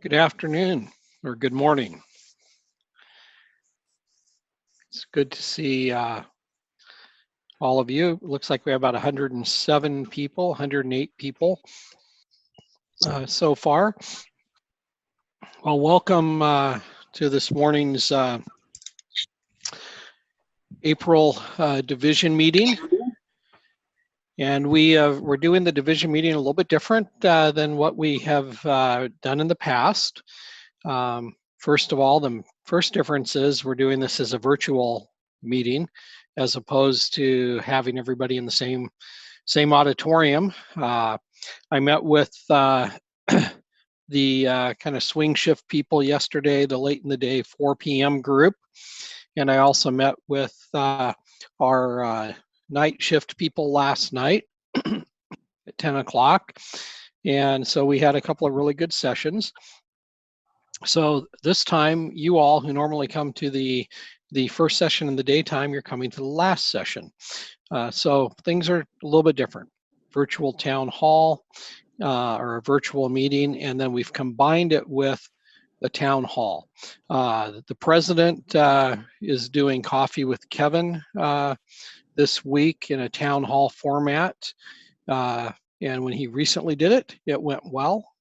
Good afternoon or good morning. It's good to see all of you. It looks like we have about 107 people, 108 people so far. Well, welcome to this morning's April division meeting. And we're doing the division meeting a little bit different than what we have done in the past. First of all, the first difference is we're doing this as a virtual meeting as opposed to having everybody in the same auditorium. I met with the kind of swing shift people yesterday, the late in the day 4 p.m. group. And I also met with our night shift people last night at 10 o'clock. And so we had a couple of really good sessions. So this time, you all who normally come to the first session in the daytime, you're coming to the last session. So things are a little bit different. Virtual town hall or a virtual meeting, and then we've combined it with the town hall. The president is doing coffee with Kevin this week in a town hall format. And when he recently did it, it went well.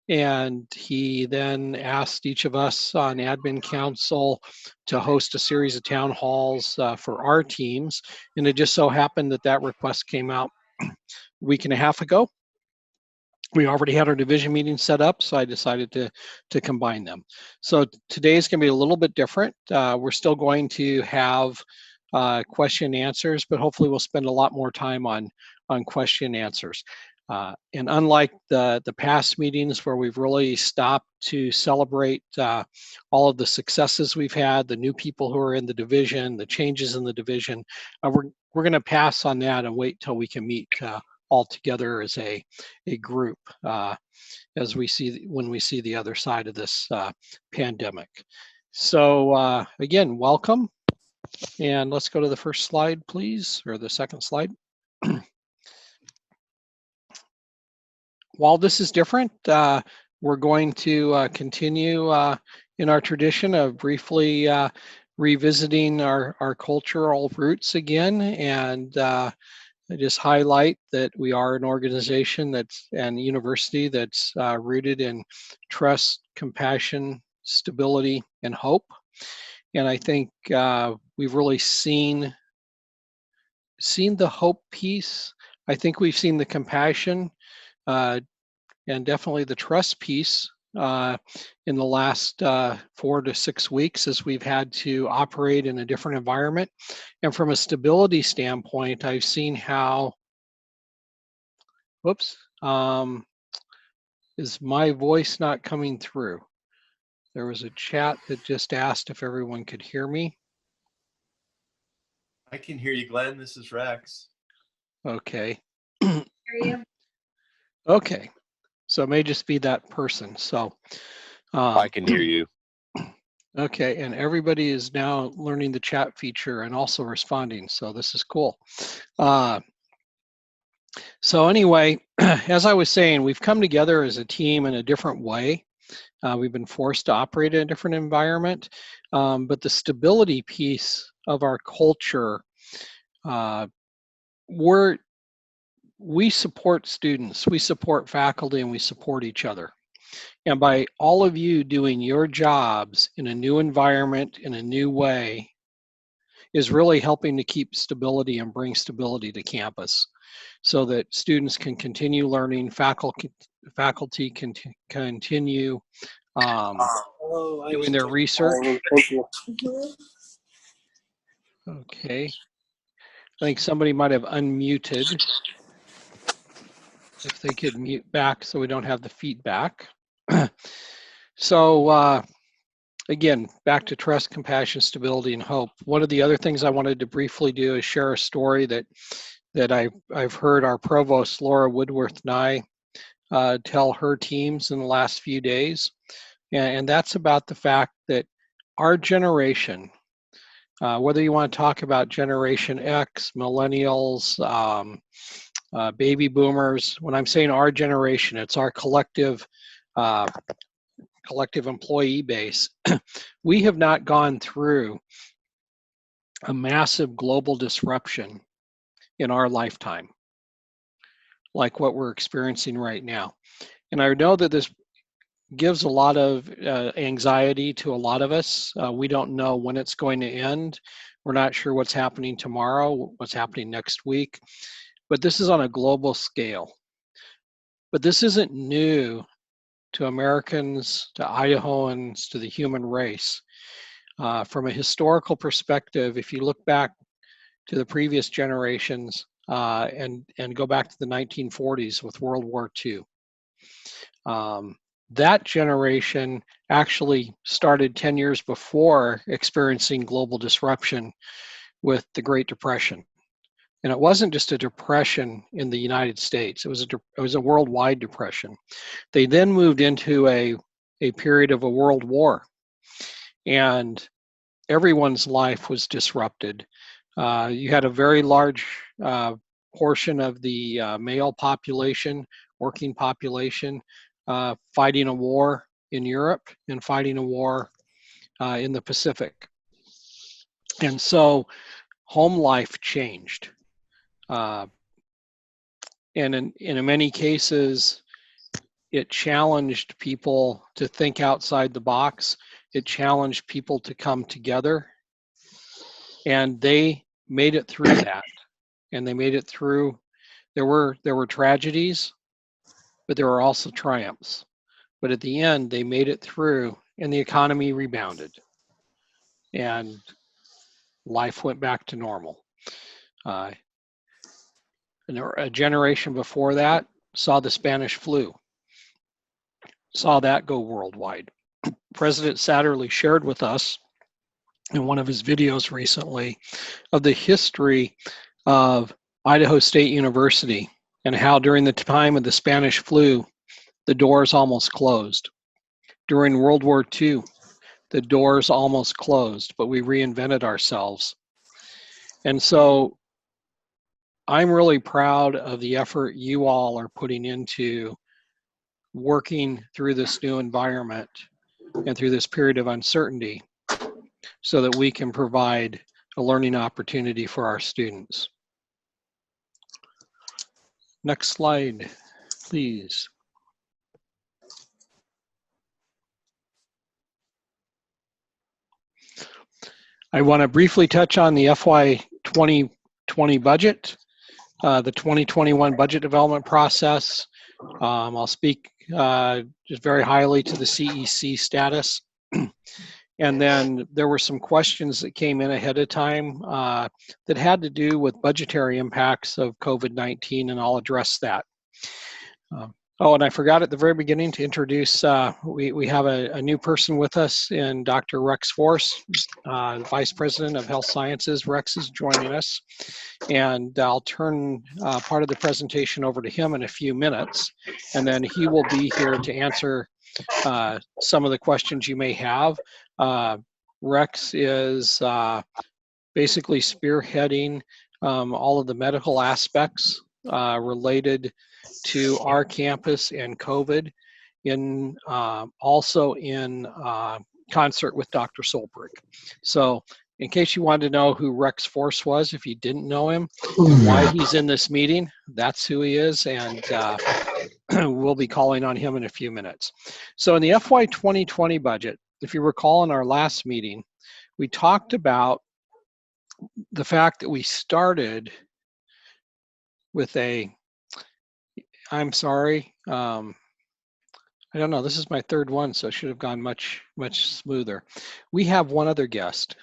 And he then asked each of us on admin council to host a series of town halls for our teams. And it just so happened that that request came out a week and a half ago. We already had our division meeting set up, so I decided to combine them. So today is going to be a little bit different. We're still going to have question and answers, but hopefully we'll spend a lot more time on question and answers. And unlike the past meetings where we've really stopped to celebrate all of the successes we've had, the new people who are in the division, the changes in the division, we're going to pass on that and wait till we can meet all together as a group as we see when we see the other side of this pandemic. So again, welcome. And let's go to the first slide, please, or the second slide. While this is different, we're going to continue in our tradition of briefly revisiting our cultural roots again, and just highlight that we are an organization and university that's rooted in trust, compassion, stability, and hope. And I think we've really seen the hope piece. I think we've seen the compassion and definitely the trust piece in the last 4 to 6 weeks as we've had to operate in a different environment. And from a stability standpoint, I've seen how, whoops, is my voice not coming through? There was a chat that just asked if everyone could hear me. I can hear you, Glenn. This is Rex. Okay. Hear you? Okay. So it may just be that person. So I can hear you. Okay, and everybody is now learning the chat feature and also responding. So this is cool. So anyway, as I was saying, we've come together as a team in a different way. We've been forced to operate in a different environment, but the stability piece of our culture, we support students, we support faculty, and we support each other. And by all of you doing your jobs in a new environment, in a new way, is really helping to keep stability and bring stability to campus so that students can continue learning, faculty can continue doing their research. Okay. I think somebody might have unmuted. If they could mute back so we don't have the feedback. So again, back to trust, compassion, stability, and hope. One of the other things I wanted to briefly do is share a story that I've heard our provost, Laura Woodworth, and I tell her teams in the last few days. And that's about the fact that our generation, whether you want to talk about Generation X, millennials, baby boomers, when I'm saying our generation, it's our collective collective employee base, we have not gone through a massive global disruption in our lifetime like what we're experiencing right now. And I know that this gives a lot of anxiety to a lot of us. We don't know when it's going to end. We're not sure what's happening tomorrow, what's happening next week, but this is on a global scale. But this isn't new to Americans, to Idahoans, to the human race. From a historical perspective, if you look back to the previous generations and go back to the 1940s with World War II, that generation actually started 10 years before experiencing global disruption with the Great Depression. And it wasn't just a depression in the United States, it was a worldwide depression. They then moved into a period of a world war, and everyone's life was disrupted. You had a very large portion of the male population, working population, fighting a war in Europe and fighting a war in the Pacific. And so home life changed. And in many cases, it challenged people to think outside the box. It challenged people to come together. And they made it through that. And they made it through. There were tragedies, but there were also triumphs. But at the end, they made it through and the economy rebounded. And life went back to normal. And a generation before that saw the Spanish flu, saw that go worldwide. President Satterley shared with us in one of his videos recently of the history of Idaho State University and how during the time of the Spanish flu, the doors almost closed. During World War II, the doors almost closed, but we reinvented ourselves. And so I'm really proud of the effort you all are putting into working through this new environment and through this period of uncertainty so that we can provide a learning opportunity for our students. Next slide, please. I want to briefly touch on the FY 2020 budget, the 2021 budget development process. I'll speak just very highly to the CEC status. And then there were some questions that came in ahead of time that had to do with budgetary impacts of COVID-19, and I'll address that. Oh, and I forgot at the very beginning to introduce, we have a new person with us in Dr. Rex Force, Vice President of Health Sciences. Rex is joining us, and I'll turn part of the presentation over to him in a few minutes, and then he will be here to answer some of the questions you may have. Rex is basically spearheading all of the medical aspects related to our campus and COVID, also in concert with Dr. Solberg. So in case you wanted to know who Rex Force was, if you didn't know him, and why he's in this meeting, that's who he is, and we'll be calling on him in a few minutes. So in the FY 2020 budget, if you recall in our last meeting, we talked about the fact that we started with I'm sorry, I don't know, this is my third one, so it should have gone much smoother. We have one other guest,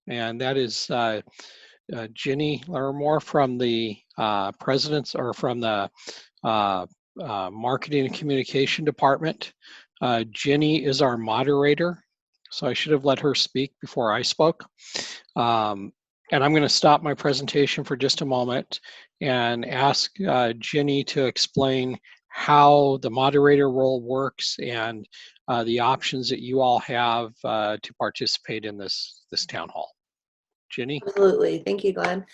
and that is Ginny Larimore from the Marketing and Communication Department. Ginny is our moderator, so I should have let her speak before I spoke. And I'm going to stop my presentation for just a moment and ask Ginny to explain how the moderator role works and the options that you all have to participate in this town hall. Ginny? Absolutely. Thank you, Glenn.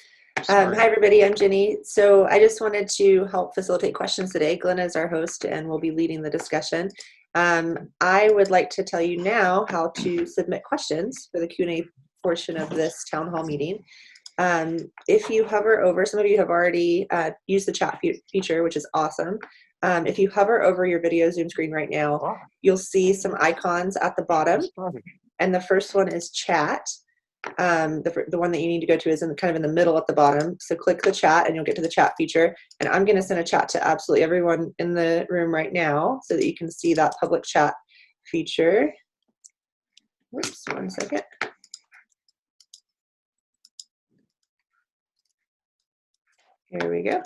Hi, everybody. I'm Ginny. So I just wanted to help facilitate questions today. Glenn is our host and will be leading the discussion. I would like to tell you now how to submit questions for the Q&A portion of this town hall meeting. If you hover over, some of you have already used the chat feature, which is awesome. If you hover over your video Zoom screen right now, you'll see some icons at the bottom. And the first one is chat. The one that you need to go to is kind of in the middle at the bottom. So click the chat and you'll get to the chat feature. And I'm going to send a chat to absolutely everyone in the room right now so that you can see that public chat feature. Whoops, 1 second. Here we go.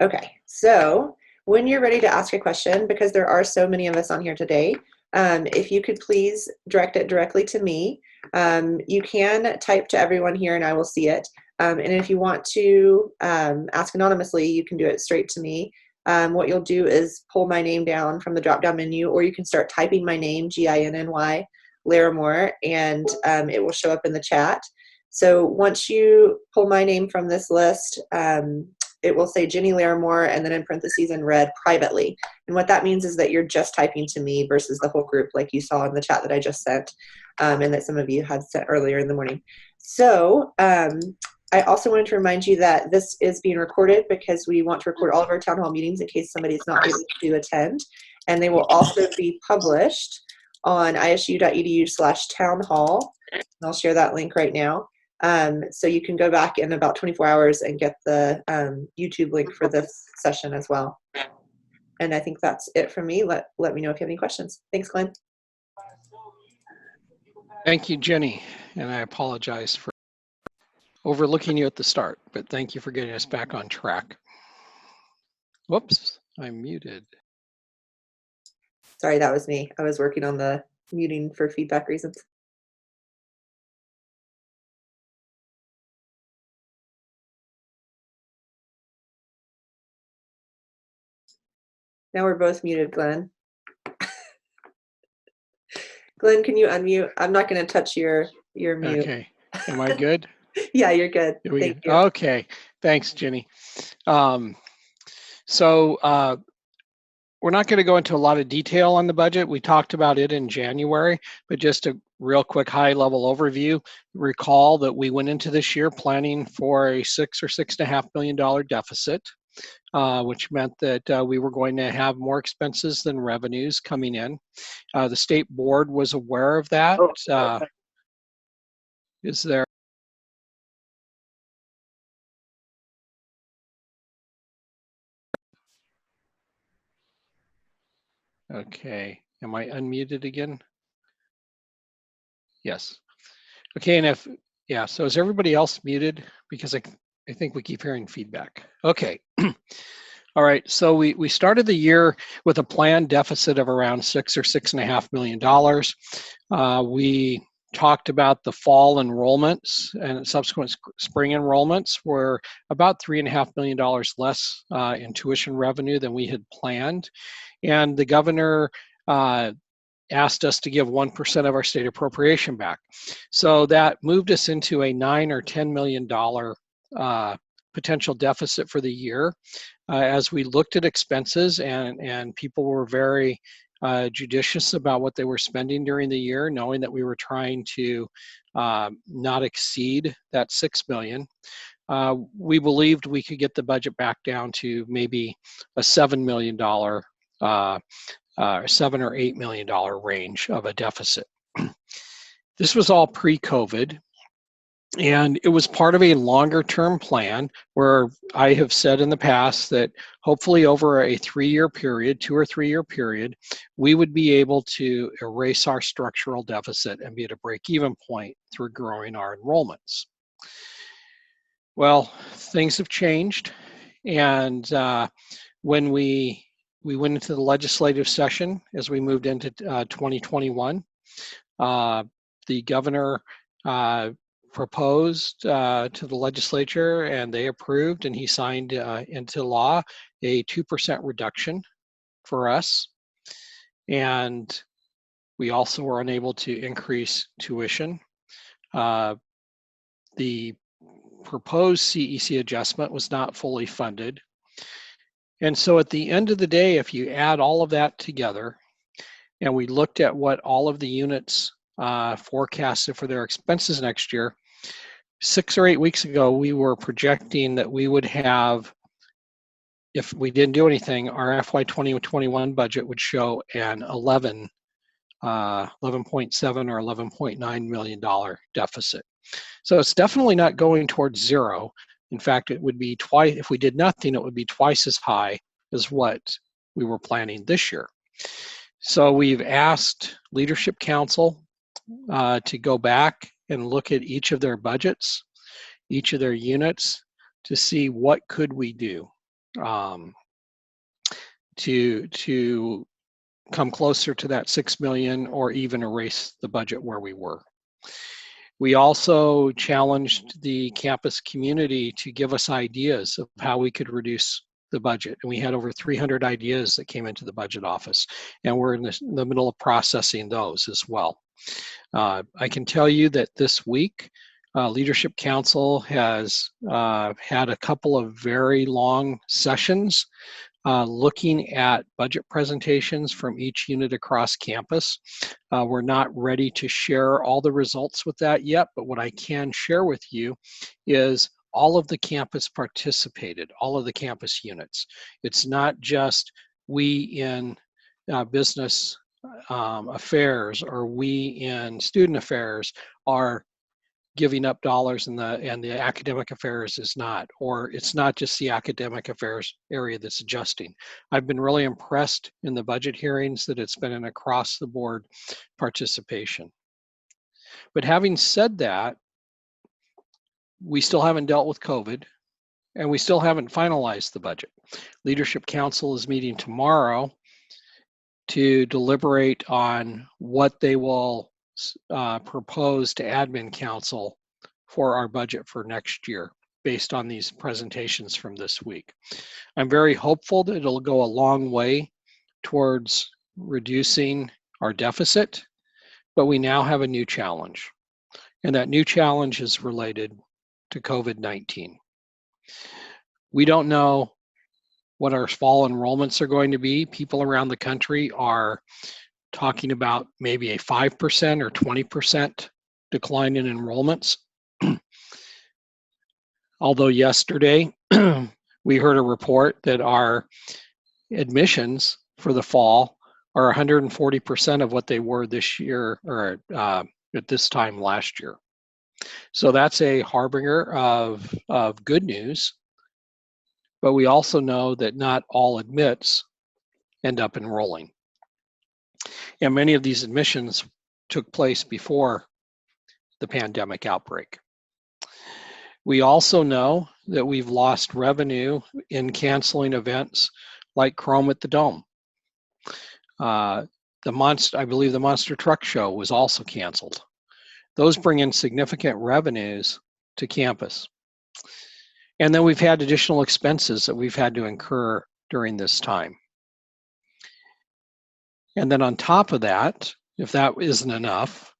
Okay, so when you're ready to ask a question, because there are so many of us on here today, if you could please direct it directly to me. You can type to everyone here and I will see it. And if you want to ask anonymously, you can do it straight to me. What you'll do is pull my name down from the drop-down menu, or you can start typing my name, Ginny Larimore, and it will show up in the chat. So once you pull my name from this list, it will say Ginny Larimore and then in parentheses in red, privately. And what that means is that you're just typing to me versus the whole group like you saw in the chat that I just sent and that some of you had sent earlier in the morning. So I also wanted to remind you that this is being recorded because we want to record all of our town hall meetings in case somebody's not able to attend. And they will also be published on isu.edu/townhall. I'll share that link right now. So you can go back in about 24 hours and get the YouTube link for this session as well. And I think that's it from me. Let me know if you have any questions. Thanks, Glenn. Thank you, Jenny. And I apologize for overlooking you at the start, but thank you for getting us back on track. Whoops, I'm muted. Sorry, that was me. I was working on the muting for feedback reasons. Now we're both muted, Glenn. Glenn, can you unmute? I'm not going to touch your mute. Okay, am I good? Yeah, you're good. Thank you. Okay, thanks, Jenny. So we're not going to go into a lot of detail on the budget. We talked about it in January, but just a real quick high-level overview. Recall that we went into this year planning for a $6 or $6.5 million deficit, which meant that we were going to have more expenses than revenues coming in. The state board was aware of that. Is there? Okay, am I unmuted again? Yes. Okay, and yeah, so is everybody else muted? Because I think we keep hearing feedback. Okay. All right, so we started the year with a planned deficit of around $6 or $6.5 million. We talked about the fall enrollments and subsequent spring enrollments were about $3.5 million less in tuition revenue than we had planned. And the governor asked us to give 1% of our state appropriation back. So that moved us into a $9 or $10 million potential deficit for the year. As we looked at expenses and people were very judicious about what they were spending during the year, knowing that we were trying to not exceed that $6 million. We believed we could get the budget back down to maybe a $7 million $7 or $8 million range of a deficit. This was all pre-COVID, and it was part of a longer-term plan where I have said in the past that hopefully over a 3-year period, 2 or 3 year period, we would be able to erase our structural deficit and be at a break-even point through growing our enrollments. Well, things have changed, and when we went into the legislative session as we moved into 2021. The governor proposed to the legislature and they approved, and he signed into law a 2% reduction for us. And we also were unable to increase tuition. The proposed CEC adjustment was not fully funded. And so at the end of the day, if you add all of that together, and we looked at what all of the units forecasted for their expenses next year, 6 or 8 weeks ago, we were projecting that we would have, if we didn't do anything, our FY 2021 budget would show an 11.7 or $11.9 million deficit. So it's definitely not going towards zero. In fact, it would be twice, if we did nothing, it would be twice as high as what we were planning this year. So we've asked Leadership Council to go back and look at each of their budgets, each of their units, to see what could we do to come closer to that 6 million or even erase the budget where we were. We also challenged the campus community to give us ideas of how we could reduce the budget. And we had over 300 ideas that came into the budget office, and we're in the middle of processing those as well. I can tell you that this week, Leadership Council has had a couple of very long sessions looking at budget presentations from each unit across campus. We're not ready to share all the results with that yet, but what I can share with you is all of the campus participated, all of the campus units. It's not just we in business affairs or we in student affairs are giving up dollars and the academic affairs is not, or it's not just the academic affairs area that's adjusting. I've been really impressed in the budget hearings that it's been an across the board participation. But having said that, we still haven't dealt with COVID and we still haven't finalized the budget. Leadership Council is meeting tomorrow to deliberate on what they will propose to Admin Council for our budget for next year based on these presentations from this week. I'm very hopeful that it'll go a long way towards reducing our deficit, but we now have a new challenge. And that new challenge is related to COVID-19. We don't know what our fall enrollments are going to be. People around the country are talking about maybe a 5% or 20% decline in enrollments. Although yesterday we heard a report that our admissions for the fall are 140% of what they were this year or at this time last year. So that's a harbinger of good news, but we also know that not all admits end up enrolling. And many of these admissions took place before the pandemic outbreak. We also know that we've lost revenue in canceling events like Chrome at the Dome. I believe the Monster Truck Show was also canceled. Those bring in significant revenues to campus. And then we've had additional expenses that we've had to incur during this time. And then on top of that, if that isn't enough,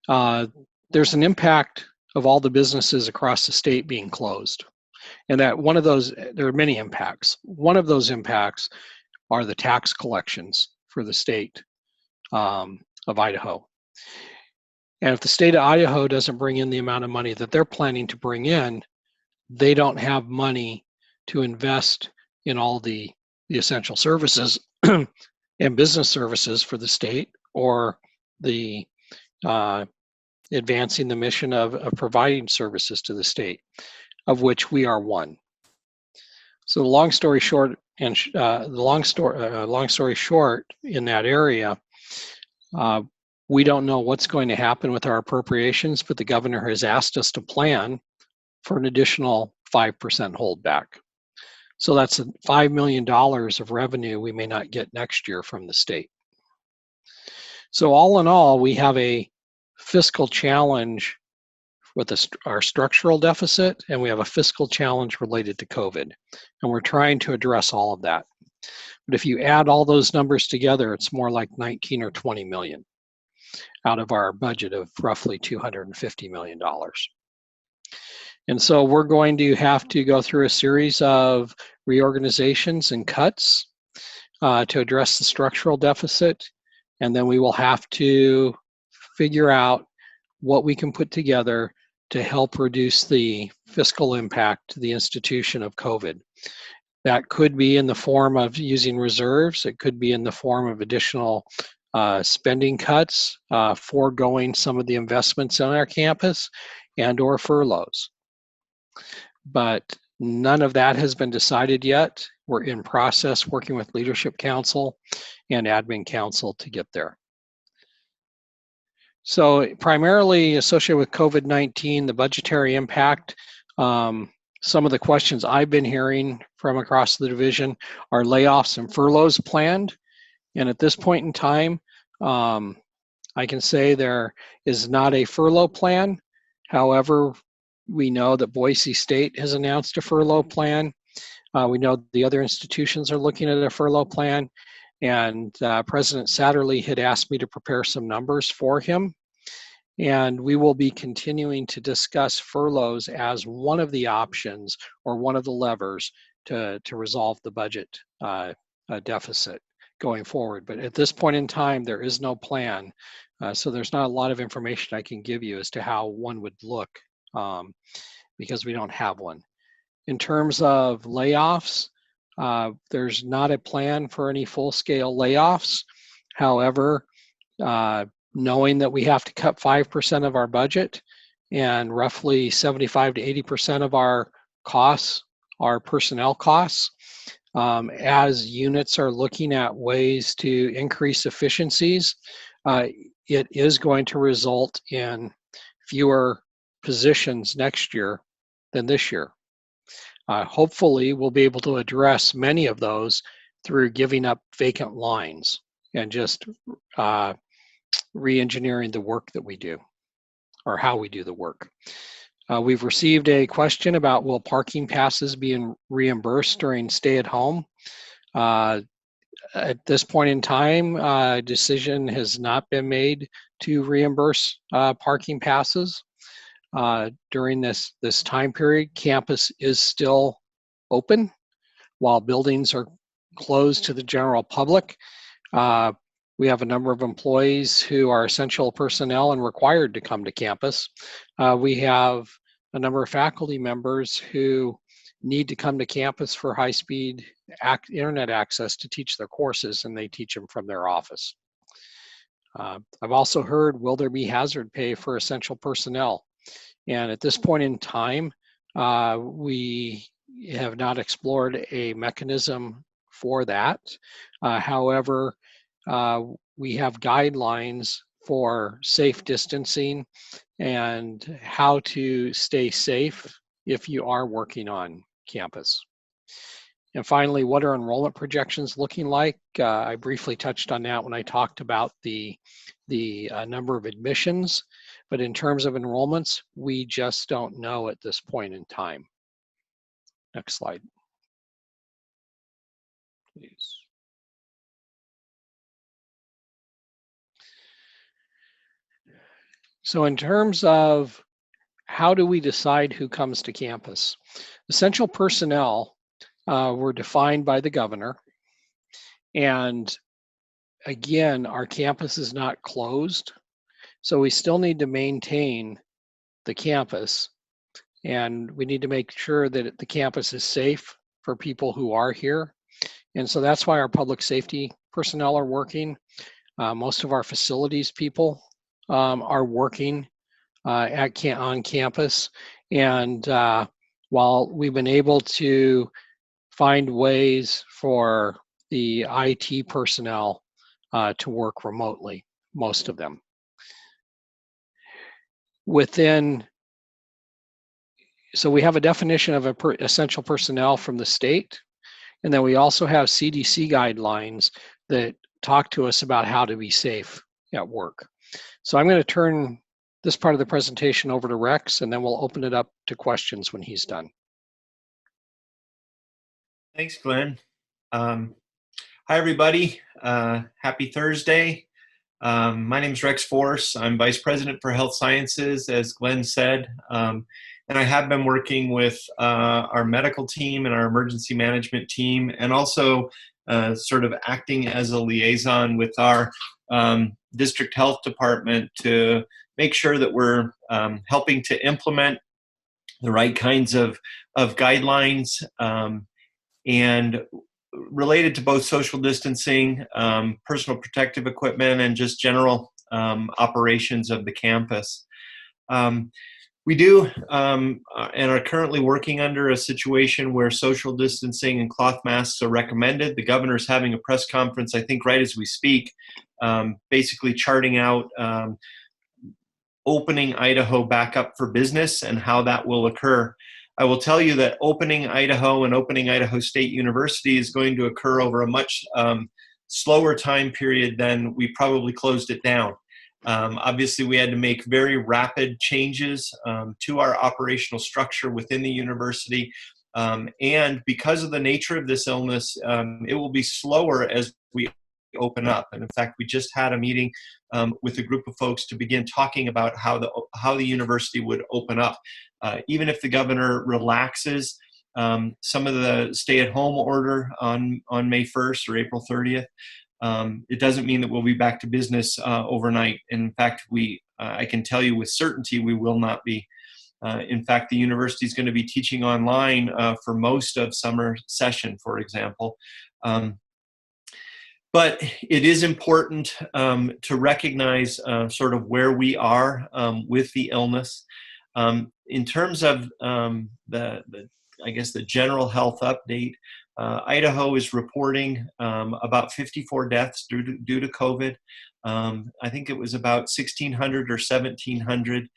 there's an impact of all the businesses across the state being closed. And that one of those, there are many impacts. One of those impacts are the tax collections for the state of Idaho. And if the state of Idaho doesn't bring in the amount of money that they're planning to bring in, they don't have money to invest in all the essential services and business services for the state or the advancing the mission of providing services to the state, of which we are one. So long story short, and long story short, in that area, we don't know what's going to happen with our appropriations, but the governor has asked us to plan for an additional 5% holdback. So that's $5 million of revenue we may not get next year from the state. So all in all, we have a fiscal challenge with our structural deficit, and we have a fiscal challenge related to COVID. And we're trying to address all of that. But if you add all those numbers together, it's more like 19 or 20 million out of our budget of roughly $250 million. And so we're going to have to go through a series of reorganizations and cuts to address the structural deficit. And then we will have to figure out what we can put together to help reduce the fiscal impact to the institution of COVID. That could be in the form of using reserves. It could be in the form of additional spending cuts, foregoing some of the investments on our campus, and or furloughs. But none of that has been decided yet. We're in process working with Leadership Council and Admin Council to get there. So primarily associated with COVID-19, the budgetary impact, some of the questions I've been hearing from across the division are layoffs and furloughs planned. And at this point in time, I can say there is not a furlough plan. However, we know that Boise State has announced a furlough plan. We know the other institutions are looking at a furlough plan. And President Satterlee had asked me to prepare some numbers for him. And we will be continuing to discuss furloughs as one of the options or one of the levers to resolve the budget deficit going forward. But at this point in time, there is no plan. So there's not a lot of information I can give you as to how one would look because we don't have one. In terms of layoffs, there's not a plan for any full-scale layoffs. However, knowing that we have to cut 5% of our budget and roughly 75 to 80% of our costs are personnel costs, as units are looking at ways to increase efficiencies, it is going to result in fewer positions next year than this year. Hopefully, we'll be able to address many of those through giving up vacant lines and just re-engineering the work that we do or how we do the work. We've received a question about will parking passes be reimbursed during stay at home. At this point in time, a decision has not been made to reimburse parking passes. During this time period, campus is still open while buildings are closed to the general public. We have a number of employees who are essential personnel and required to come to campus. We have a number of faculty members who need to come to campus for high-speed internet access to teach their courses, and they teach them from their office. I've also heard, will there be hazard pay for essential personnel? And at this point in time, we have not explored a mechanism for that. However, we have guidelines for safe distancing and how to stay safe if you are working on campus. And finally, what are enrollment projections looking like? I briefly touched on that when I talked about the number of admissions, but in terms of enrollments, we just don't know at this point in time. Next slide, please. So in terms of how do we decide who comes to campus? Essential personnel were defined by the governor. And again, our campus is not closed. So we still need to maintain the campus. And we need to make sure that the campus is safe for people who are here. And so that's why our public safety personnel are working. Most of our facilities people are working on campus. And while we've been able to find ways for the IT personnel to work remotely, most of them. So we have a definition of essential personnel from the state, and then we also have CDC guidelines that talk to us about how to be safe at work. So I'm going to turn this part of the presentation over to Rex, and then we'll open it up to questions when he's done. Thanks, Glenn. Hi, everybody. Happy Thursday. My name is Rex Force. I'm Vice President for Health Sciences, as Glenn said. And I have been working with our medical team and our emergency management team, and also sort of acting as a liaison with our district health department to make sure that we're helping to implement the right kinds of guidelines and related to both social distancing, personal protective equipment, and just general operations of the campus. We do and are currently working under a situation where social distancing and cloth masks are recommended. The governor's having a press conference, I think, right as we speak, basically charting out opening Idaho back up for business and how that will occur. I will tell you that opening Idaho and opening Idaho State University is going to occur over a much slower time period than we probably closed it down. Obviously, we had to make very rapid changes to our operational structure within the university. And because of the nature of this illness, it will be slower as we open up. And in fact, we just had a meeting with a group of folks to begin talking about how the university would open up. Even if the governor relaxes some of the stay-at-home order on May 1st or April 30th, it doesn't mean that we'll be back to business overnight. In fact, I can tell you with certainty we will not be. In fact, the university is going to be teaching online for most of summer session, for example. But it is important to recognize sort of where we are with the illness. In terms of I guess the general health update, Idaho is reporting about 54 deaths due to COVID. I think it was about 1,600 or 1,700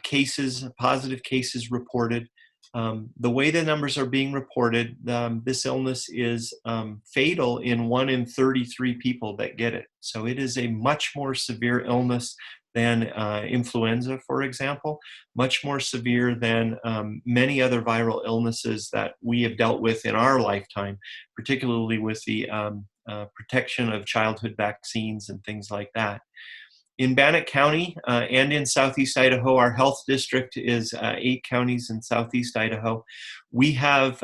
cases, positive cases reported. The way the numbers are being reported, this illness is fatal in 1 in 33 people that get it. So it is a much more severe illness than influenza, for example, much more severe than many other viral illnesses that we have dealt with in our lifetime, particularly with the protection of childhood vaccines and things like that. In Bannock County and in Southeast Idaho, our health district is 8 counties in Southeast Idaho. We have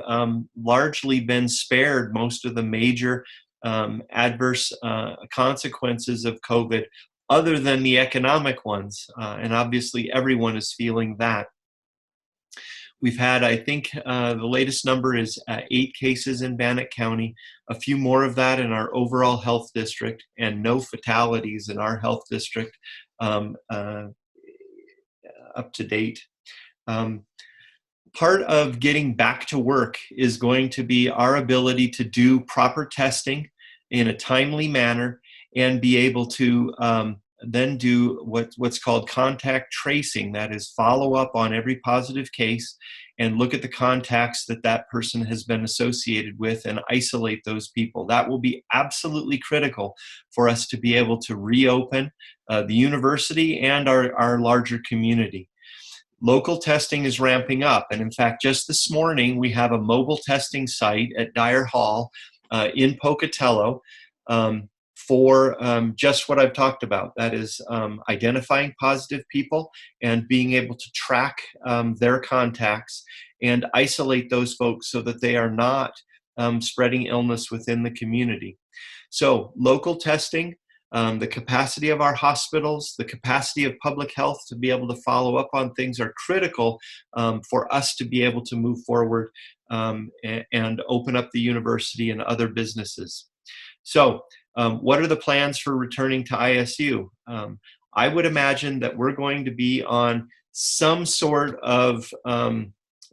largely been spared most of the major adverse consequences of COVID, other than the economic ones. And obviously everyone is feeling that. We've had, I think, the latest number is 8 cases in Bannock County, a few more of that in our overall health district, and no fatalities in our health district up to date. Part of getting back to work is going to be our ability to do proper testing in a timely manner and be able to then do what's called contact tracing. That is, follow up on every positive case and look at the contacts that person has been associated with and isolate those people. That will be absolutely critical for us to be able to reopen the university and our larger community. Local testing is ramping up. And in fact, just this morning, we have a mobile testing site at Dyer Hall in Pocatello for just what I've talked about. That is identifying positive people and being able to track their contacts and isolate those folks so that they are not spreading illness within the community. So local testing, the capacity of our hospitals, the capacity of public health to be able to follow up on things are critical for us to be able to move forward and open up the university and other businesses. So what are the plans for returning to ISU? I would imagine that we're going to be on some sort of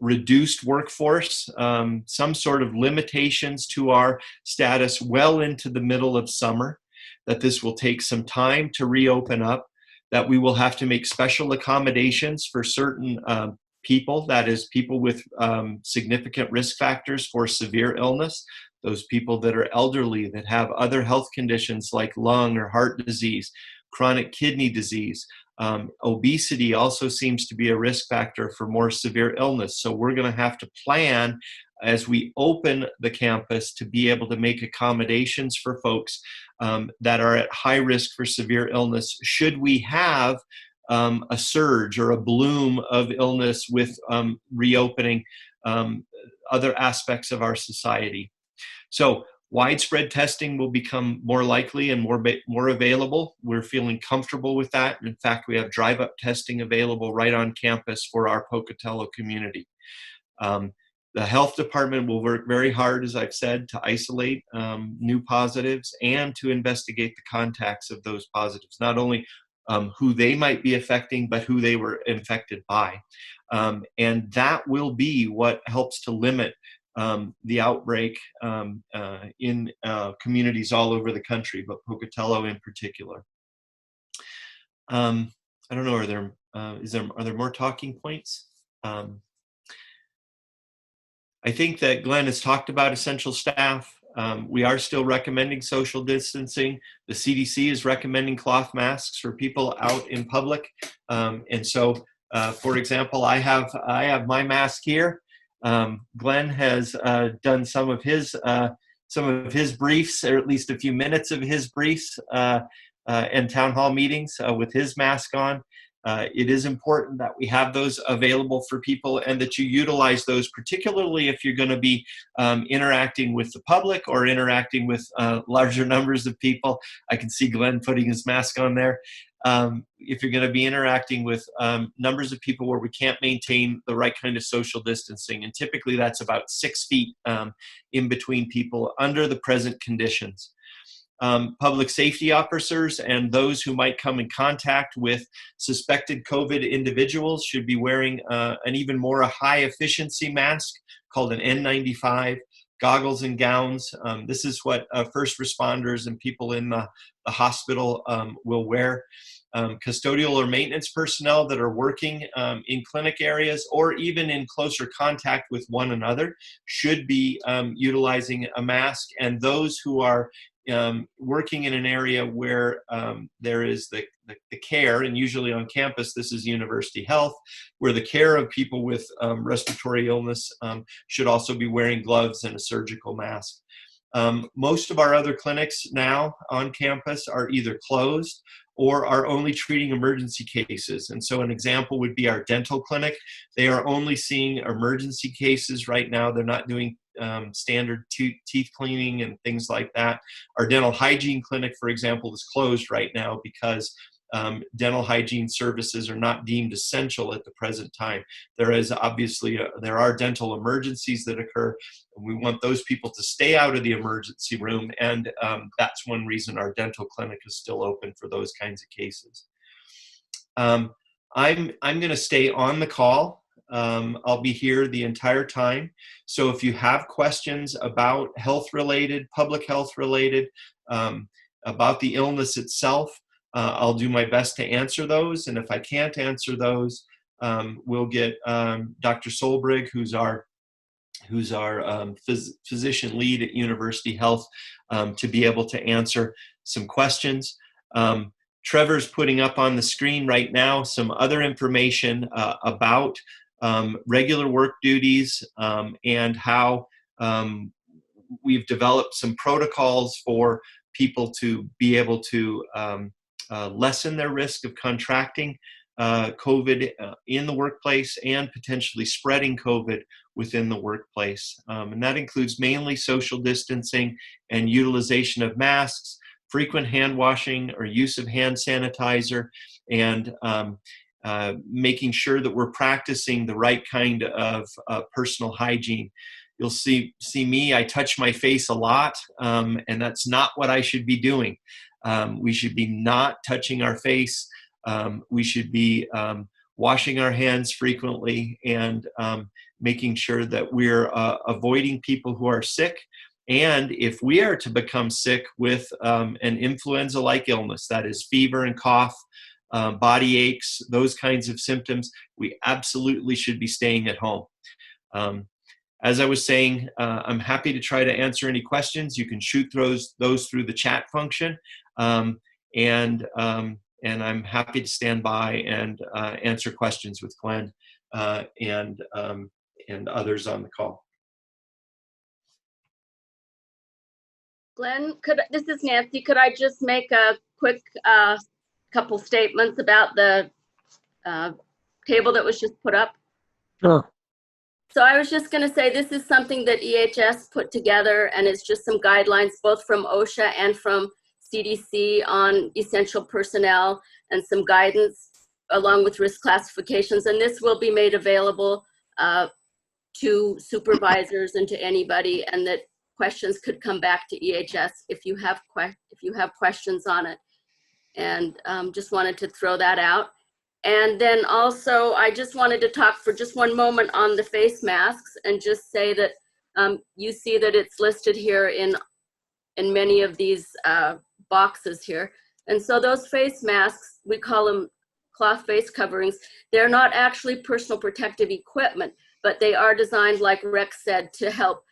reduced workforce, some sort of limitations to our status well into the middle of summer, that this will take some time to reopen up, that we will have to make special accommodations for certain people, that is, people with significant risk factors for severe illness, those people that are elderly, that have other health conditions like lung or heart disease, chronic kidney disease. Obesity also seems to be a risk factor for more severe illness. So we're going to have to plan as we open the campus to be able to make accommodations for folks that are at high risk for severe illness, should we have a surge or a bloom of illness with reopening other aspects of our society. So widespread testing will become more likely and more available. We're feeling comfortable with that. In fact, we have drive-up testing available right on campus for our Pocatello community. The health department will work very hard, as I've said, to isolate new positives and to investigate the contacts of those positives, not only who they might be affecting, but who they were infected by. And that will be what helps to limit the outbreak in communities all over the country, but Pocatello in particular. I don't know, are there more talking points? I think that Glenn has talked about essential staff. We are still recommending social distancing. The CDC is recommending cloth masks for people out in public. And so, for example, I have my mask here. Glenn has done some of his briefs, or at least a few minutes of his briefs and town hall meetings with his mask on. It is important that we have those available for people and that you utilize those, particularly if you're going to be interacting with the public or interacting with larger numbers of people. I can see Glenn putting his mask on there. If you're going to be interacting with numbers of people where we can't maintain the right kind of social distancing, and typically that's about 6 feet in between people under the present conditions. Public safety officers and those who might come in contact with suspected COVID individuals should be wearing an even more high efficiency mask called an N95, goggles and gowns. This is what first responders and people in the hospital will wear. Custodial or maintenance personnel that are working in clinic areas or even in closer contact with one another should be utilizing a mask, and those who are working in an area where there is the care, and usually on campus this is university health, where the care of people with respiratory illness should also be wearing gloves and a surgical mask. Most of our other clinics now on campus are either closed or are only treating emergency cases. And so an example would be our dental clinic. They are only seeing emergency cases right now. They're not doing standard teeth cleaning and things like that. Our dental hygiene clinic, for example, is closed right now because dental hygiene services are not deemed essential at the present time. There is obviously, there are dental emergencies that occur, and we want those people to stay out of the emergency room, and that's one reason our dental clinic is still open for those kinds of cases. I'm going to stay on the call. I'll be here the entire time. So if you have questions about health-related, public health-related, about the illness itself, I'll do my best to answer those. And if I can't answer those, we'll get Dr. Solbrig, who's our physician lead at University Health, to be able to answer some questions. Trevor's putting up on the screen right now some other information about regular work duties and how we've developed some protocols for people to be able to lessen their risk of contracting COVID in the workplace and potentially spreading COVID within the workplace. And that includes mainly social distancing and utilization of masks, frequent hand washing or use of hand sanitizer, and making sure that we're practicing the right kind of personal hygiene. You'll see me, I touch my face a lot, and that's not what I should be doing. We should be not touching our face. We should be washing our hands frequently and making sure that we're avoiding people who are sick. And if we are to become sick with an influenza-like illness, that is fever and cough, body aches, those kinds of symptoms, we absolutely should be staying at home. As I was saying, I'm happy to try to answer any questions. You can shoot those through the chat function, and I'm happy to stand by and answer questions with Glenn and others on the call. Glenn, this is Nancy. Could I just make a quick couple statements about the table that was just put up? Sure. So I was just going to say this is something that EHS put together, and it's just some guidelines both from OSHA and from CDC on essential personnel and some guidance along with risk classifications. And this will be made available to supervisors and to anybody, and that questions could come back to EHS if you have questions on it. And just wanted to throw that out. And then also, I just wanted to talk for just one moment on the face masks and just say that you see that it's listed here in many of these boxes here. And so those face masks, we call them cloth face coverings. They're not actually personal protective equipment, but they are designed, like Rex said, to help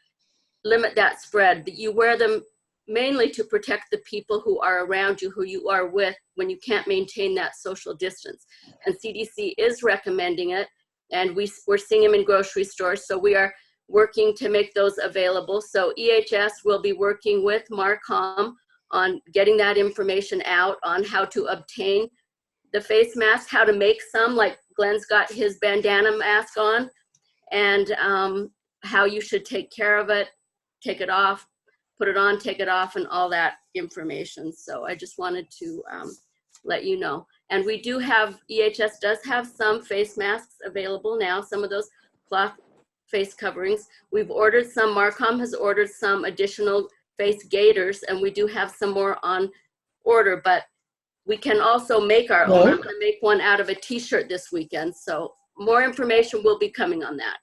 limit that spread. But you wear them mainly to protect the people who are around you, who you are with, when you can't maintain that social distance. And CDC is recommending it, and we're seeing them in grocery stores, so we are working to make those available. So EHS will be working with Marcom on getting that information out on how to obtain the face mask, how to make some, like Glenn's got his bandana mask on, and how you should take care of it, take it off, put it on, take it off, and all that information. So I just wanted to let you know. And we do have, EHS does have some face masks available now, some of those cloth face coverings. We've ordered some, Marcom has ordered some additional face gaiters, and we do have some more on order, but we can also make our own. I'm gonna make one out of a t-shirt this weekend. So more information will be coming on that.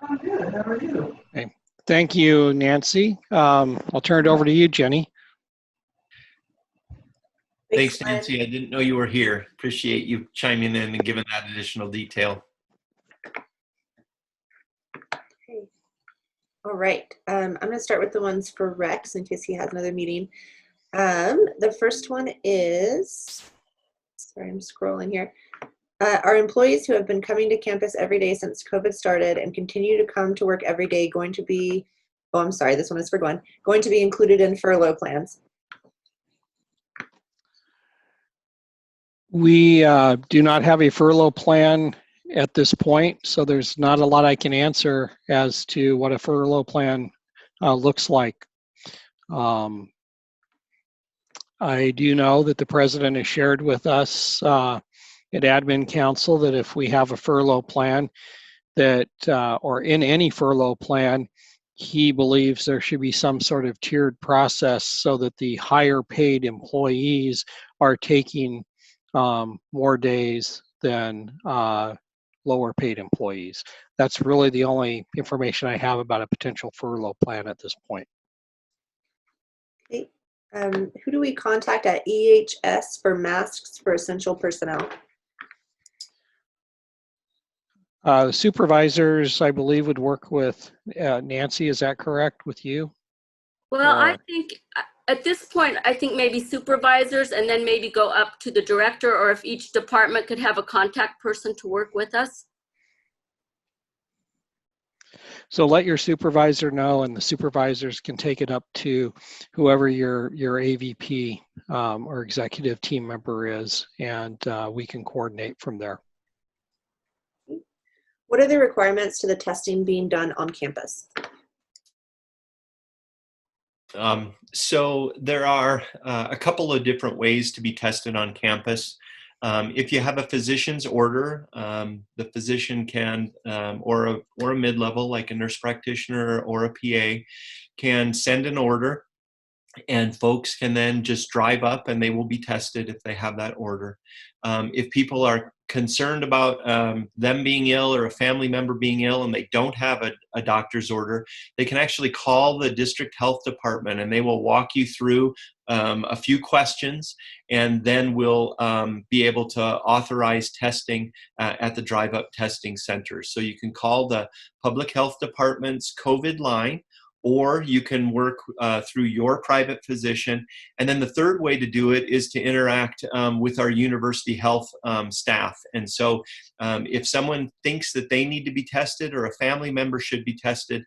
Oh, good. How are you? Okay. Thank you, Nancy. I'll turn it over to you, Jenny. Thanks, Nancy. I didn't know you were here. Appreciate you chiming in and giving that additional detail. Okay. All right. I'm going to start with the ones for Rex in case he has another meeting. The first one is, sorry, I'm scrolling here. Are employees who have been coming to campus every day since COVID started and continue to come to work every day going to be, oh, I'm sorry, this one is for Gwen, going to be included in furlough plans? We do not have a furlough plan at this point, so there's not a lot I can answer as to what a furlough plan looks like. I do know that the president has shared with us at Admin Council that if we have a furlough plan that, or in any furlough plan, he believes there should be some sort of tiered process so that the higher paid employees are taking more days than lower paid employees. That's really the only information I have about a potential furlough plan at this point. Okay. Who do we contact at EHS for masks for essential personnel? The supervisors, I believe, would work with Nancy. Is that correct with you? Well, I think at this point, I think maybe supervisors and then maybe go up to the director, or if each department could have a contact person to work with us. So let your supervisor know, and the supervisors can take it up to whoever your AVP or executive team member is, and we can coordinate from there. What are the requirements to the testing being done on campus? So there are a couple of different ways to be tested on campus. If you have a physician's order, the physician can, or a mid-level like a nurse practitioner or a PA, can send an order, and folks can then just drive up and they will be tested if they have that order. If people are concerned about them being ill or a family member being ill and they don't have a doctor's order, they can actually call the district health department and they will walk you through a few questions, and then we'll be able to authorize testing at the drive-up testing centers. So you can call the public health department's COVID line, or you can work through your private physician. And then the third way to do it is to interact with our university health staff. And so if someone thinks that they need to be tested or a family member should be tested,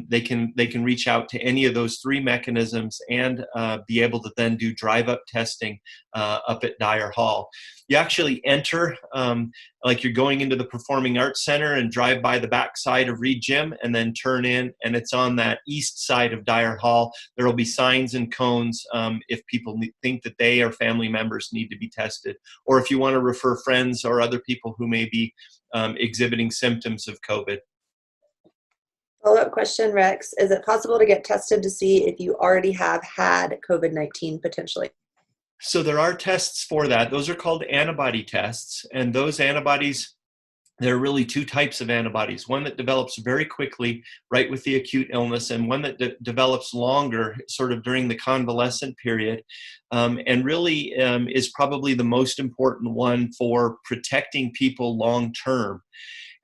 they can reach out to any of those three mechanisms and be able to then do drive-up testing up at Dyer Hall. You actually enter like you're going into the Performing Arts Center and drive by the back side of Reed Gym and then turn in, and it's on that east side of Dyer Hall. There will be signs and cones if people think that they or family members need to be tested, or if you want to refer friends or other people who may be exhibiting symptoms of COVID. Follow-up question, Rex. Is it possible to get tested to see if you already have had COVID-19 potentially? So there are tests for that. Those are called antibody tests. And those antibodies, there are really two types of antibodies. One that develops very quickly right with the acute illness, and one that develops longer sort of during the convalescent period, and really is probably the most important one for protecting people long term.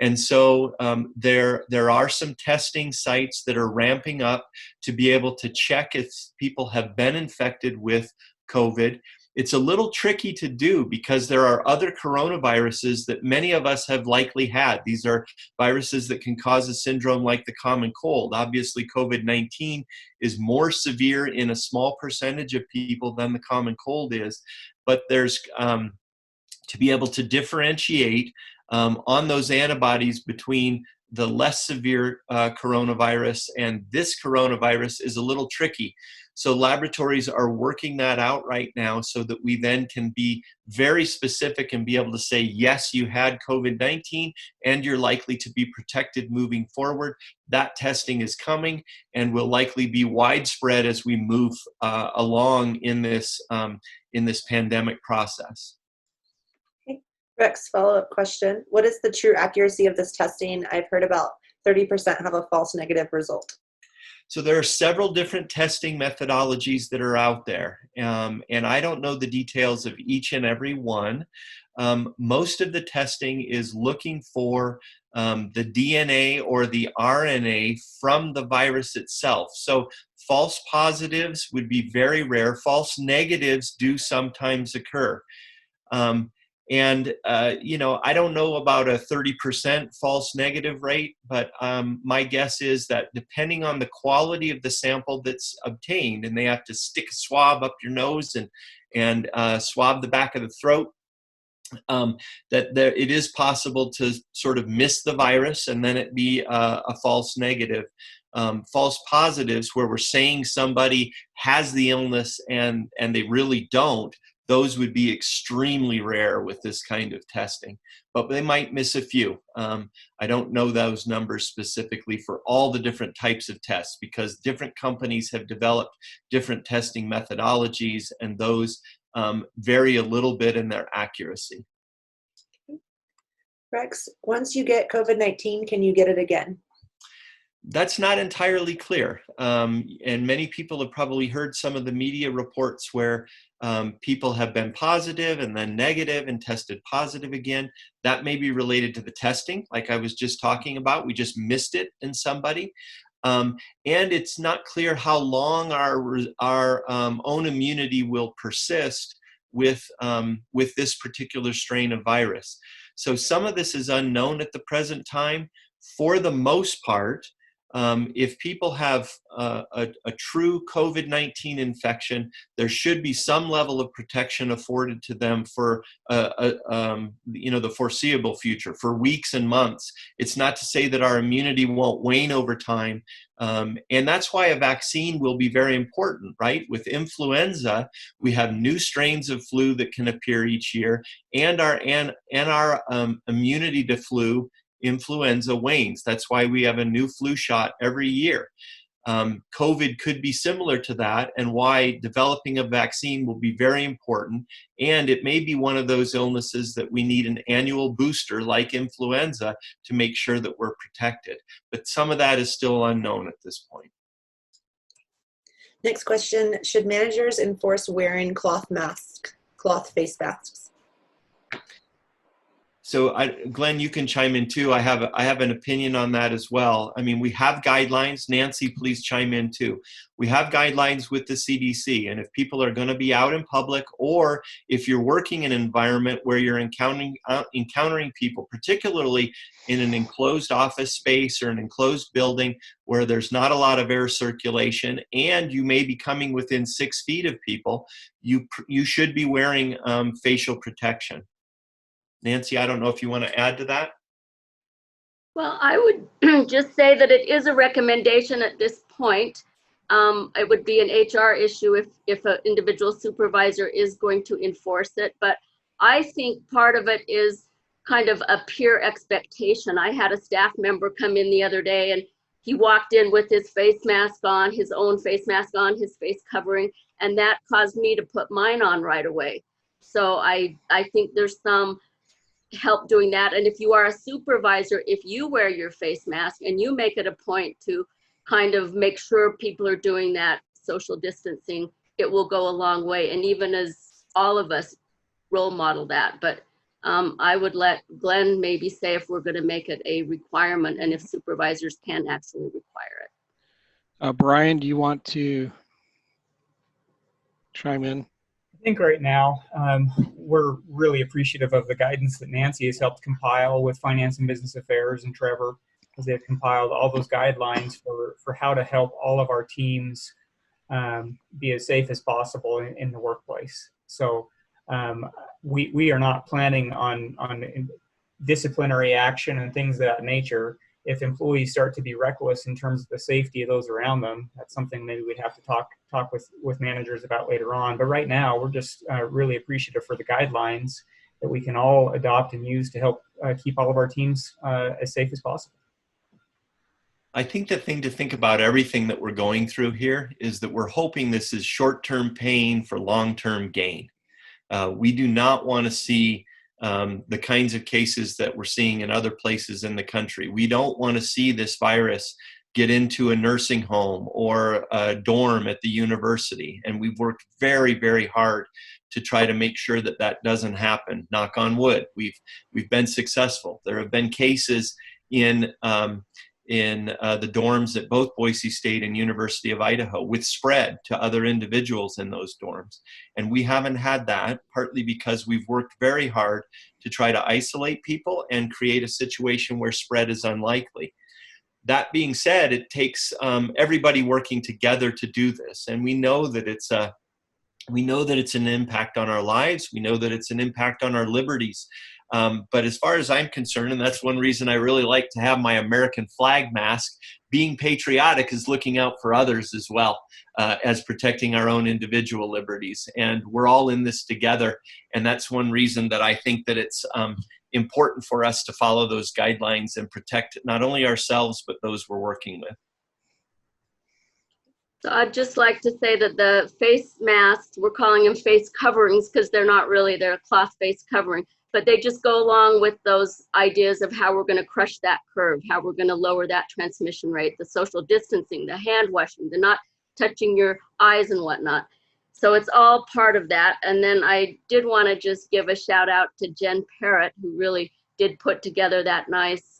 And so there are some testing sites that are ramping up to be able to check if people have been infected with COVID. It's a little tricky to do because there are other coronaviruses that many of us have likely had. These are viruses that can cause a syndrome like the common cold. Obviously, COVID-19 is more severe in a small percentage of people than the common cold is, but there's to be able to differentiate on those antibodies between the less severe coronavirus and this coronavirus is a little tricky. So laboratories are working that out right now so that we then can be very specific and be able to say, yes, you had COVID-19 and you're likely to be protected moving forward. That testing is coming and will likely be widespread as we move along in this pandemic process. Rex, follow-up question. What is the true accuracy of this testing? I've heard about 30% have a false negative result. So there are several different testing methodologies that are out there, and I don't know the details of each and every one. Most of the testing is looking for the DNA or the RNA from the virus itself. So false positives would be very rare. False negatives do sometimes occur. I don't know about a 30% false negative rate, but my guess is that depending on the quality of the sample that's obtained, and they have to stick a swab up your nose and swab the back of the throat, it is possible to sort of miss the virus and then it be a false negative. False positives, where we're saying somebody has the illness and they really don't, those would be extremely rare with this kind of testing, but they might miss a few. I don't know those numbers specifically for all the different types of tests because different companies have developed different testing methodologies and those vary a little bit in their accuracy. Rex, once you get COVID-19, can you get it again? That's not entirely clear. And many people have probably heard some of the media reports where people have been positive and then negative and tested positive again. That may be related to the testing, like I was just talking about. We just missed it in somebody. And it's not clear how long our own immunity will persist with this particular strain of virus. So some of this is unknown at the present time. For the most part, if people have a true COVID-19 infection, there should be some level of protection afforded to them for the foreseeable future, for weeks and months. It's not to say that our immunity won't wane over time, and that's why a vaccine will be very important, right? With influenza, we have new strains of flu that can appear each year, and our immunity to influenza wanes. That's why we have a new flu shot every year. COVID could be similar to that, and why developing a vaccine will be very important. And it may be one of those illnesses that we need an annual booster like influenza to make sure that we're protected. But some of that is still unknown at this point. Next question, should managers enforce wearing cloth face masks? So Glenn, you can chime in too. I have an opinion on that as well. I mean, we have guidelines. Nancy, please chime in too. We have guidelines with the CDC, and if people are going to be out in public, or if you're working in an environment where you're encountering people, particularly in an enclosed office space or an enclosed building where there's not a lot of air circulation, and you may be coming within 6 feet of people, you should be wearing facial protection. Nancy, I don't know if you want to add to that. Well, I would just say that it is a recommendation at this point. It would be an HR issue if an individual supervisor is going to enforce it. But I think part of it is kind of a peer expectation. I had a staff member come in the other day, and he walked in with his face mask on, his own face mask on, his face covering, and that caused me to put mine on right away. So I think there's some help doing that. And if you are a supervisor, if you wear your face mask and you make it a point to kind of make sure people are doing that social distancing, it will go a long way. And even as all of us role model that, but I would let Glenn maybe say if we're going to make it a requirement and if supervisors can actually require it. Brian, do you want to chime in? I think right now we're really appreciative of the guidance that Nancy has helped compile with Finance and Business Affairs and Trevor, as they've compiled all those guidelines for how to help all of our teams be as safe as possible in the workplace. So we are not planning on disciplinary action and things of that nature. If employees start to be reckless in terms of the safety of those around them, that's something maybe we'd have to talk with managers about later on. But right now, we're just really appreciative for the guidelines that we can all adopt and use to help keep all of our teams as safe as possible. I think the thing to think about everything that we're going through here is that we're hoping this is short-term pain for long-term gain. We do not want to see the kinds of cases that we're seeing in other places in the country. We don't want to see this virus get into a nursing home or a dorm at the university. And we've worked very, very hard to try to make sure that that doesn't happen. Knock on wood. We've been successful. There have been cases in the dorms at both Boise State and University of Idaho with spread to other individuals in those dorms. And we haven't had that, partly because we've worked very hard to try to isolate people and create a situation where spread is unlikely. That being said, it takes everybody working together to do this. And we know that it's an impact on our lives. We know that it's an impact on our liberties. But as far as I'm concerned, and that's one reason I really like to have my American flag mask, being patriotic is looking out for others as well as protecting our own individual liberties. And we're all in this together. And that's one reason that I think that it's important for us to follow those guidelines and protect not only ourselves, but those we're working with. So I'd just like to say that the face masks, we're calling them face coverings because they're not really, they're a cloth face covering, but they just go along with those ideas of how we're going to crush that curve, how we're going to lower that transmission rate, the social distancing, the hand washing, the not touching your eyes and whatnot. So it's all part of that. And then I did want to just give a shout out to Jen Parrott, who really did put together that nice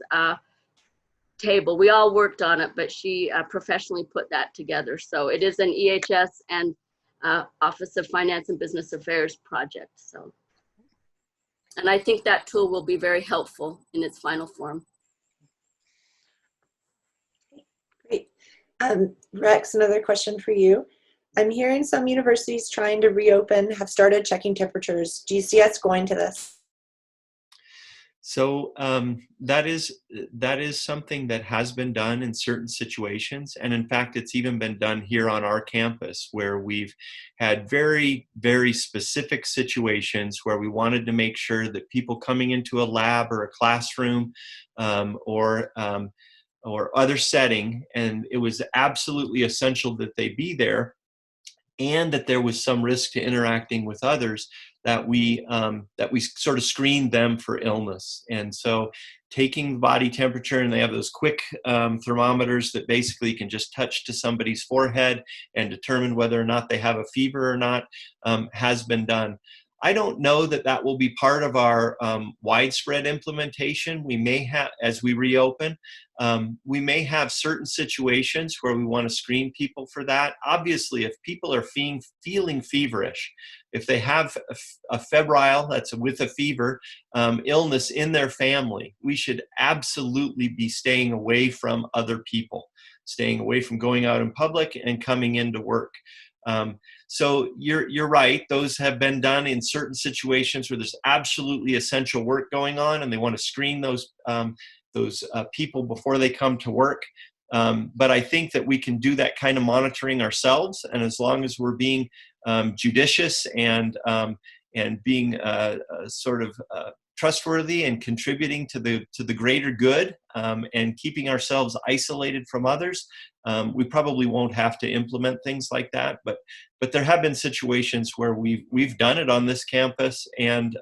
table. We all worked on it, but she professionally put that together. So it is an EHS and Office of Finance and Business Affairs project. So, and I think that tool will be very helpful in its final form. Great. Rex, another question for you. I'm hearing some universities trying to reopen have started checking temperatures. Do you see us going to this? So that is something that has been done in certain situations. And in fact, it's even been done here on our campus where we've had very, very specific situations where we wanted to make sure that people coming into a lab or a classroom or other setting, and it was absolutely essential that they be there, and that there was some risk to interacting with others, that we sort of screened them for illness. And so taking body temperature, and they have those quick thermometers that basically you can just touch to somebody's forehead and determine whether or not they have a fever or not, has been done. I don't know that that will be part of our widespread implementation. We may have, as we reopen, we may have certain situations where we want to screen people for that. Obviously, if people are feeling feverish, if they have a febrile, that's with a fever, illness in their family, we should absolutely be staying away from other people, staying away from going out in public and coming into work. So you're right. Those have been done in certain situations where there's absolutely essential work going on, and they want to screen those people before they come to work. But I think that we can do that kind of monitoring ourselves, and as long as we're being judicious and being sort of trustworthy and contributing to the greater good, and keeping ourselves isolated from others, we probably won't have to implement things like that. But there have been situations where we've done it on this campus, and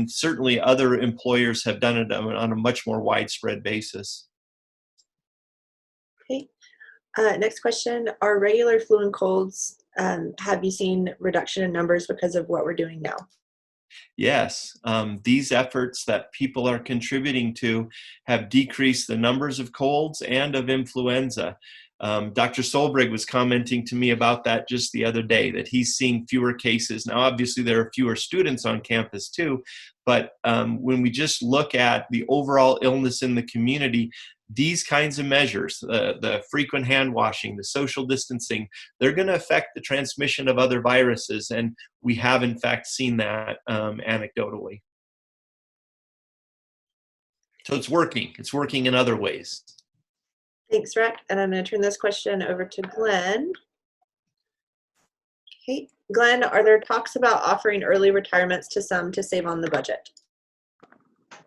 certainly other employers have done it on a much more widespread basis. Okay. Next question: are regular flu and colds? Have you seen reduction in numbers because of what we're doing now? Yes, these efforts that people are contributing to have decreased the numbers of colds and of influenza. Dr. Solbrig was commenting to me about that just the other day, that he's seeing fewer cases. Now, obviously, there are fewer students on campus too, but when we just look at the overall illness in the community, these kinds of measures, the frequent hand washing, the social distancing, they're going to affect the transmission of other viruses. And we have, in fact, seen that anecdotally. So it's working. It's working in other ways. Thanks, Rick. And I'm going to turn this question over to Glenn. Okay, Glenn, are there talks about offering early retirements to some to save on the budget?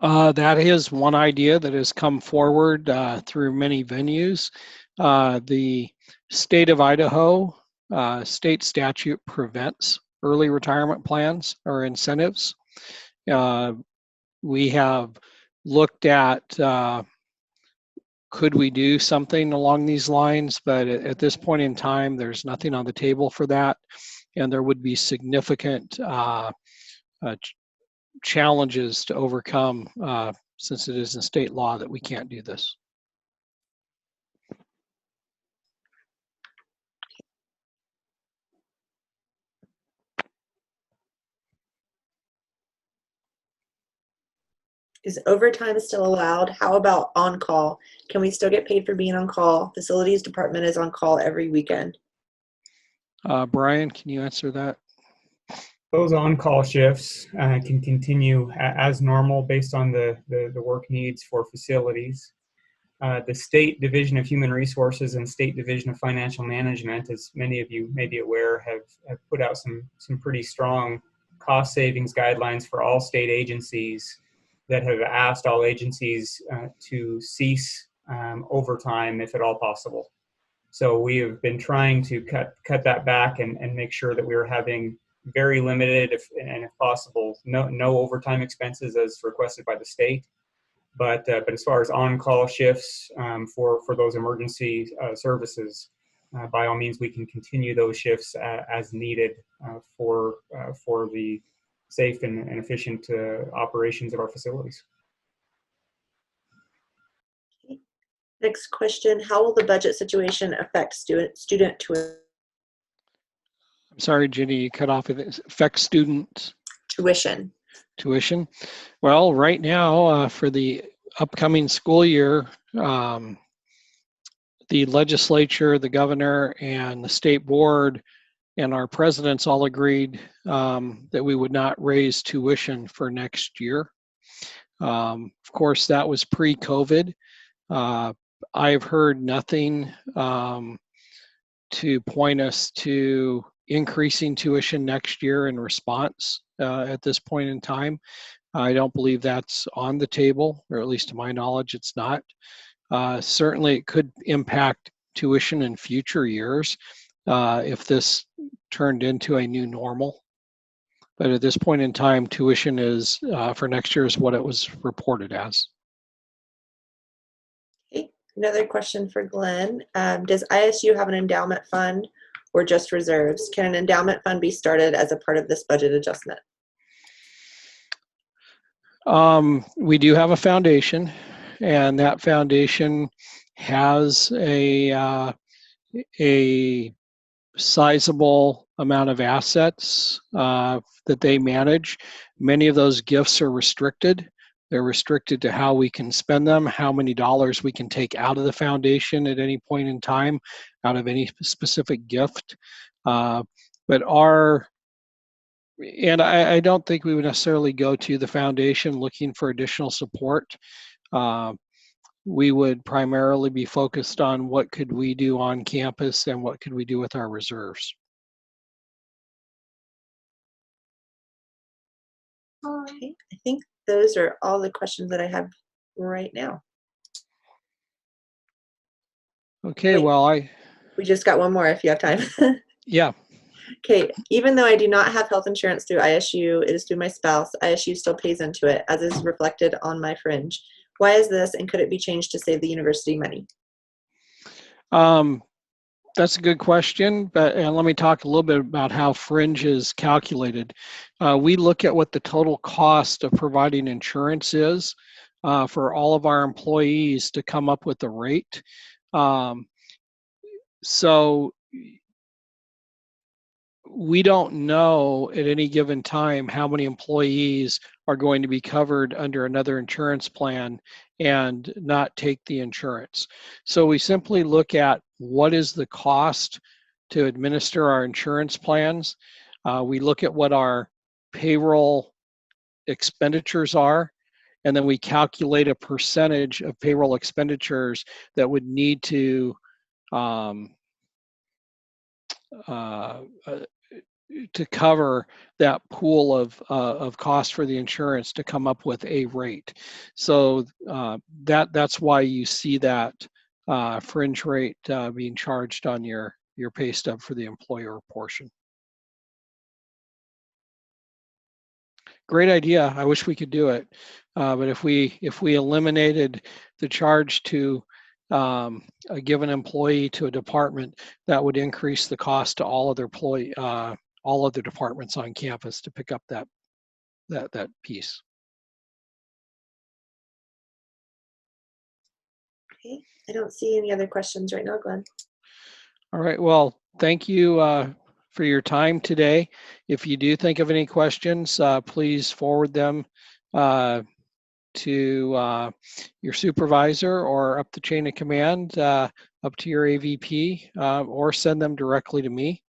That is one idea that has come forward through many venues. The state of Idaho, state statute prevents early retirement plans or incentives. We have looked at could we do something along these lines, but at this point in time, there's nothing on the table for that, and there would be significant challenges to overcome since it is in state law that we can't do this. Is overtime still allowed? How about on call? Can we still get paid for being on call? Facilities department is on call every weekend. Brian, can you answer that? Those on-call shifts can continue as normal based on the work needs for facilities. The State Division of Human Resources and State Division of Financial Management, as many of you may be aware, have put out some pretty strong cost savings guidelines for all state agencies that have asked all agencies to cease overtime if at all possible. So we have been trying to cut that back and make sure that we are having very limited, if possible, no overtime expenses as requested by the state. But as far as on-call shifts for those emergency services, by all means, we can continue those shifts as needed for the safe and efficient operations of our facilities. Okay. Next question: how will the budget situation affect student tuition? I'm sorry, Ginny, you cut off. It affects student Tuition. Well, right now for the upcoming school year, the legislature, the governor, and the state board and our presidents all agreed that we would not raise tuition for next year. Of course, that was pre-COVID. I've heard nothing to point us to increasing tuition next year in response at this point in time. I don't believe that's on the table, or at least to my knowledge, it's not. Certainly, it could impact tuition in future years if this turned into a new normal. But at this point in time, tuition is for next year is what it was reported as. Okay. Another question for Glenn. Does ISU have an endowment fund or just reserves? Can an endowment fund be started as a part of this budget adjustment? We do have a foundation, and that foundation has a sizable amount of assets that they manage. Many of those gifts are restricted. They're restricted to how we can spend them, how many dollars we can take out of the foundation at any point in time, out of any specific gift. But I don't think we would necessarily go to the foundation looking for additional support. We would primarily be focused on what could we do on campus and what could we do with our reserves. Okay, I think those are all the questions that I have right now. Okay, Wait. well, We just got one more if you have time. yeah. Okay, even though I do not have health insurance through ISU, it is through my spouse, ISU still pays into it, as is reflected on my fringe. Why is this, and could it be changed to save the university money? That's a good question, but let me talk a little bit about how fringe is calculated. We look at what the total cost of providing insurance is for all of our employees to come up with a rate. So we don't know at any given time how many employees are going to be covered under another insurance plan and not take the insurance. So we simply look at what is the cost to administer our insurance plans. We look at what our payroll expenditures are, and then we calculate a percentage of payroll expenditures that would need to cover that pool of cost for the insurance to come up with a rate. So that's why you see that fringe rate being charged on your pay stub for the employer portion. Great idea. I wish we could do it, but if we eliminated the charge to a given employee to a department, that would increase the cost to all other all other departments on campus to pick up that piece. Okay, I don't see any other questions right now, Glenn. All right. Well, thank you for your time today. If you do think of any questions, please forward them to your supervisor or up the chain of command, up to your AVP, or send them directly to me.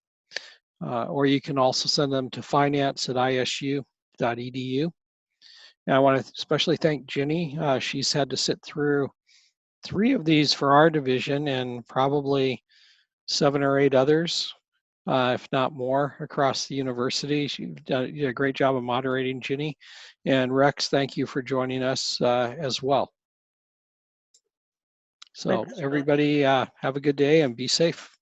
Or you can also send them to finance@isu.edu. And I want to especially thank Jenny. She's had to sit through 3 of these for our division and probably 7 or 8 others, if not more, across the university. She did a great job of moderating, Jenny. And Rex, thank you for joining us as well. So everybody have a good day and be safe.